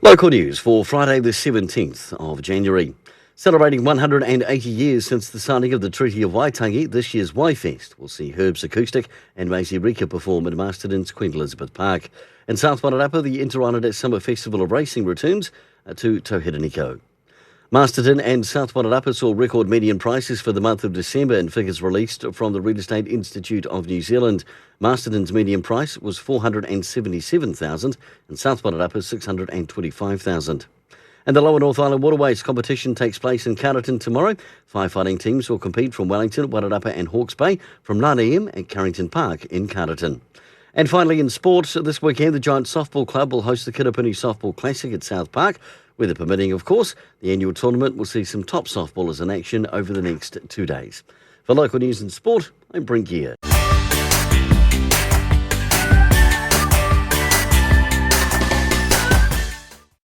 Local news for Friday the 17th of January. Celebrating 180 years since the signing of the Treaty of Waitangi, this year's Waifest will see Herbs Acoustic and Maisie Rika perform at Masterton's Queen Elizabeth Park. In South Wairarapa, the Inter-Island Summer Festival of Racing returns to Tauhiraniko. Masterton and South Wairarapa saw record median prices for the month of December in figures released from the Real Estate Institute of New Zealand. Masterton's median price was $477,000 and South Wairarapa $625,000. And the Lower North Island Waterways competition takes place in Carrington tomorrow. 5 fighting teams will compete from Wellington, Wairarapa and Hawke's Bay from 9 a.m. at Carrington Park in Carrington. And finally in sport, this weekend the Giant Softball Club will host the Kiripuni Softball Classic at South Park. Weather permitting, of course, the annual tournament will see some top softballers in action over the next 2 days. For local news and sport, I'm Brent Gare.